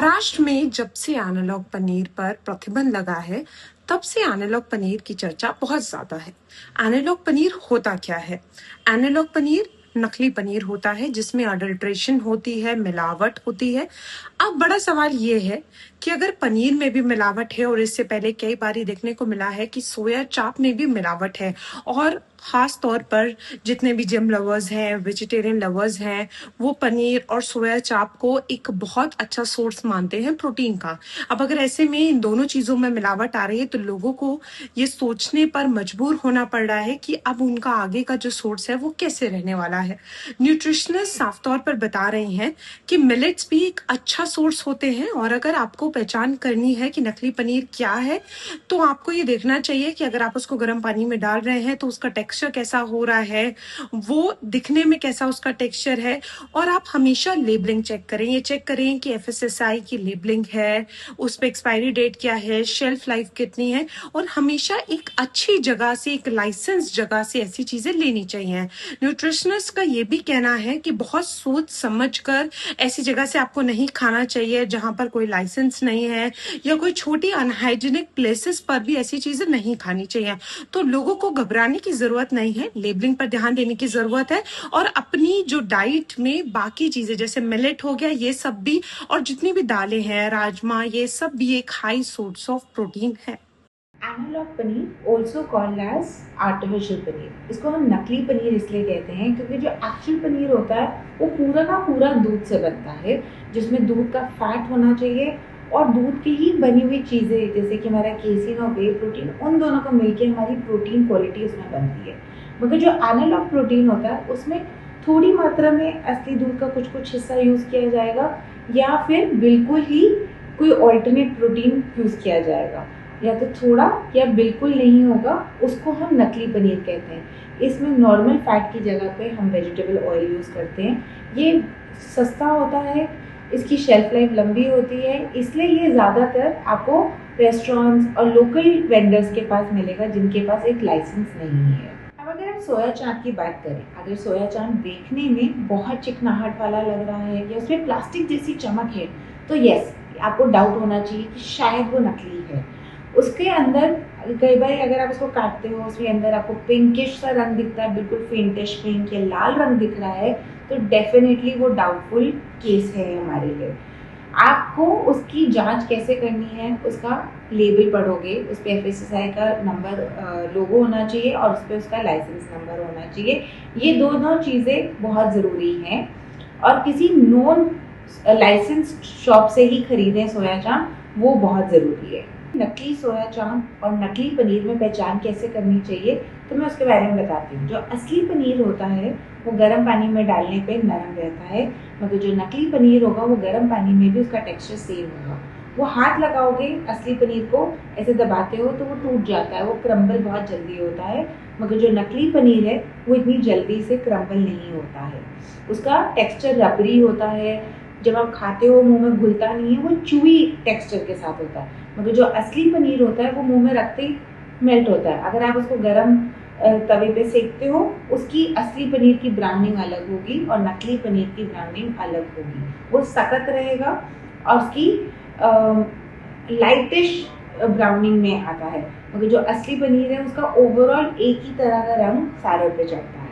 महाराष्ट्र में जब से एनालॉग पनीर पर प्रतिबंध लगा है, तब से एनालॉग पनीर की चर्चा बहुत ज्यादा है। एनालॉग पनीर होता क्या है? एनालॉग पनीर नकली पनीर होता है जिसमें अडल्ट्रेशन होती है, मिलावट होती है। अब बड़ा सवाल ये है कि अगर पनीर में भी मिलावट है, और इससे पहले कई बार देखने को मिला है कि सोया चाप में भी मिलावट है, और खास तौर पर जितने भी जिम लवर्स हैं, वेजिटेरियन लवर्स हैं, वो पनीर और सोया चाप को एक बहुत अच्छा सोर्स मानते हैं प्रोटीन का। अब अगर ऐसे में इन दोनों चीज़ों में मिलावट आ रही है, तो लोगों को ये सोचने पर मजबूर होना पड़ रहा है कि अब उनका आगे का जो सोर्स है वो कैसे रहने वाला है। न्यूट्रिशनिस्ट साफ तौर पर बता रहे हैं कि मिलेट्स भी एक अच्छा सोर्स होते हैं, और अगर आपको पहचान करनी है कि नकली पनीर क्या है, तो आपको ये देखना चाहिए कि अगर आप उसको गर्म पानी में डाल रहे हैं तो उसका टेक्सचर कैसा हो रहा है, वो दिखने में कैसा उसका टेक्सचर है। और आप हमेशा लेबलिंग चेक करें, ये चेक करें कि एफएसएसआई की लेबलिंग है, उस पर एक्सपायरी डेट क्या है, शेल्फ लाइफ कितनी है। और हमेशा एक अच्छी जगह से, एक लाइसेंस जगह से ऐसी चीजें लेनी चाहिए। न्यूट्रिशनिस्ट का ये भी कहना है कि बहुत सोच समझ कर ऐसी जगह से आपको नहीं खाना चाहिए जहां पर कोई लाइसेंस नहीं है, या कोई छोटी अनहाइजीनिक प्लेसेस पर भी ऐसी चीजें नहीं खानी चाहिए। तो लोगों को घबराने की जरूरत नहीं है, लेबलिंग पर ध्यान देने की जरूरत है, और अपनी जो डाइट में बाकी चीजें जैसे मिलेट हो गया, ये सब भी, और जितनी भी दालें हैं, राजमा, ये सब भी एक हाई सोर्स ऑफ प्रोटीन है। Analog paneer also called as artificial paneer, इसको हम नकली पनीर इसलिए कहते हैं क्योंकि जो एक्चुअल पनीर होता है वो पूरा का पूरा दूध से बनता है, जिसमें दूध का फैट होना चाहिए और दूध की ही बनी हुई चीज़ें जैसे कि हमारा केसिन और वे प्रोटीन, उन दोनों को मिलकर हमारी प्रोटीन क्वालिटी उसमें बनती है। मगर जो एनालॉग प्रोटीन होता है उसमें थोड़ी मात्रा में असली दूध का कुछ कुछ हिस्सा यूज़ किया जाएगा, या फिर बिल्कुल ही कोई ऑल्टरनेट प्रोटीन यूज़ किया जाएगा, या तो थोड़ा या बिल्कुल नहीं होगा, उसको हम नकली पनीर कहते हैं। इसमें नॉर्मल फैट की जगह पे हम वेजिटेबल ऑयल यूज़ करते हैं। ये सस्ता होता है, इसकी शेल्फ लाइफ लंबी होती है, इसलिए ये ज़्यादातर आपको रेस्टोरेंट्स और लोकल वेंडर्स के पास मिलेगा जिनके पास एक लाइसेंस नहीं है। अब अगर हम सोया चाप की बात करें, अगर सोया चाप देखने में बहुत चिकनाहट वाला लग रहा है या उसमें प्लास्टिक जैसी चमक है, तो यस, आपको डाउट होना चाहिए कि शायद वो नकली है। उसके अंदर कई बार अगर आप उसको काटते हो, उसके अंदर आपको पिंकिश सा रंग दिखता है, बिल्कुल फेंटिश पिंक या लाल रंग दिख रहा है, तो डेफिनेटली वो डाउटफुल केस है हमारे लिए। आपको उसकी जांच कैसे करनी है, उसका लेबल पढ़ोगे, उस पर एफएसएसआई का नंबर लोगो होना चाहिए और उस पर उसका लाइसेंस नंबर होना चाहिए। ये दोनों चीज़ें बहुत ज़रूरी हैं, और किसी नॉन लाइसेंस शॉप से ही खरीदें सोया चाप, वो बहुत ज़रूरी है। नकली सोया चाप और नकली पनीर में पहचान कैसे करनी चाहिए, तो मैं उसके बारे में बताती हूँ। जो असली पनीर होता है वो गर्म पानी में डालने पे नरम रहता है, मगर जो नकली पनीर होगा वो गर्म पानी में भी उसका टेक्सचर सेम होगा। वो हाथ लगाओगे असली पनीर को, ऐसे दबाते हो तो वो टूट जाता है, वो क्रम्बल बहुत जल्दी होता है, मगर जो नकली पनीर है वो इतनी जल्दी से क्रम्बल नहीं होता है। उसका टेक्सचर रबरी होता है, जब आप खाते हो मुंह में घुलता नहीं है, वो चूई टेक्सचर के साथ होता है। मगर जो असली पनीर होता है वो मुंह में रखते ही मेल्ट होता है। अगर आप उसको गर्म तवे पे सेकते हो, उसकी असली पनीर की ब्राउनिंग अलग होगी और नकली पनीर की ब्राउनिंग अलग होगी। वो सख्त रहेगा और उसकी लाइटिश ब्राउनिंग में आता है, मगर जो असली पनीर है उसका ओवरऑल एक ही तरह का रंग सारे पे चढ़ता है।